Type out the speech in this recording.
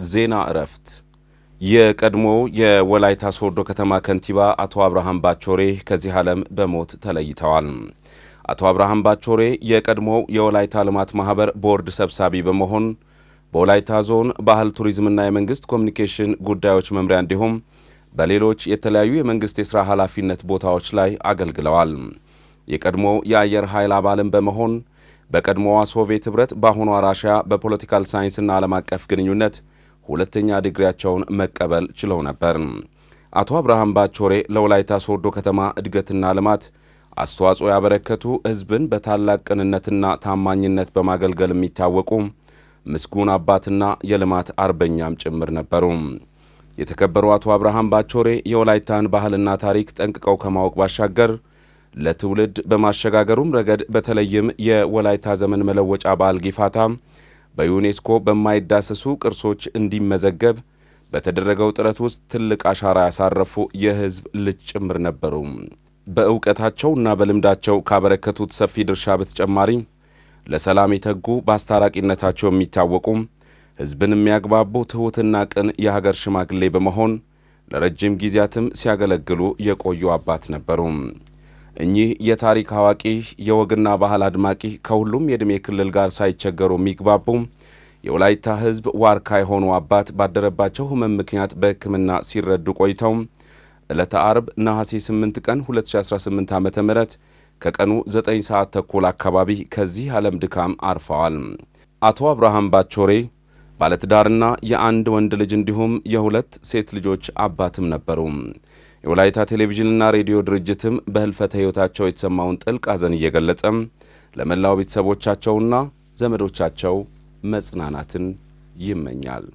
ዜና እረፍት። የቀድሞው የወላይታ ሶዶ ከተማ ከንቲባ አቶ አብርሃም ባቾሬ ከዚህ ዓለም በሞት ተለይተዋል። አቶ አብርሃም ባቾሬ የቀድሞው የወላይታ ልማት ማህበር ቦርድ ሰብሳቢ በመሆን በወላይታ ዞን ባህል ቱሪዝምና የመንግስት ኮሚኒኬሽን ጉዳዮች መምሪያ እንዲሁም በሌሎች የተለያዩ የመንግስት የሥራ ኃላፊነት ቦታዎች ላይ አገልግለዋል። የቀድሞው የአየር ኃይል አባልም በመሆን በቀድሞዋ ሶቪየት ኅብረት በአሁኗ ራሽያ በፖለቲካል ሳይንስና ዓለም አቀፍ ግንኙነት ሁለተኛ ዲግሪያቸውን መቀበል ችለው ነበር። አቶ አብርሃም ባቾሬ ለወላይታ ሶዶ ከተማ እድገትና ልማት አስተዋጽኦ ያበረከቱ፣ ሕዝብን በታላቅ ቅንነትና ታማኝነት በማገልገል የሚታወቁ ምስጉን አባትና የልማት አርበኛም ጭምር ነበሩ። የተከበሩ አቶ አብርሃም ባቾሬ የወላይታን ባህልና ታሪክ ጠንቅቀው ከማወቅ ባሻገር ለትውልድ በማሸጋገሩም ረገድ በተለይም የወላይታ ዘመን መለወጫ በዓል ጊፋታ በዩኔስኮ በማይዳሰሱ ቅርሶች እንዲመዘገብ በተደረገው ጥረት ውስጥ ትልቅ አሻራ ያሳረፉ የሕዝብ ልጅ ጭምር ነበሩ። በእውቀታቸውና በልምዳቸው ካበረከቱት ሰፊ ድርሻ በተጨማሪ ለሰላም የተጉ በአስታራቂነታቸው የሚታወቁ ሕዝብን የሚያግባቡ ትሑትና ቅን የሀገር ሽማግሌ በመሆን ለረጅም ጊዜያትም ሲያገለግሉ የቆዩ አባት ነበሩ። እኚህ የታሪክ አዋቂ፣ የወግና ባህል አድማቂ፣ ከሁሉም የዕድሜ ክልል ጋር ሳይቸገሩ የሚግባቡ የወላይታ ሕዝብ ዋርካ የሆኑ አባት ባደረባቸው ሕመም ምክንያት በሕክምና ሲረዱ ቆይተው ዕለተ አርብ ነሐሴ 8 ቀን 2018 ዓ.ም ከቀኑ 9 ሰዓት ተኩል አካባቢ ከዚህ ዓለም ድካም አርፈዋል። አቶ አብርሃም ባቾሬ ባለትዳርና የአንድ ወንድ ልጅ እንዲሁም የሁለት ሴት ልጆች አባትም ነበሩ። የወላይታ ቴሌቪዥንና ሬዲዮ ድርጅትም በህልፈተ ሕይወታቸው የተሰማውን ጥልቅ ሐዘን እየገለጸም ለመላው ቤተሰቦቻቸውና ዘመዶቻቸው መጽናናትን ይመኛል።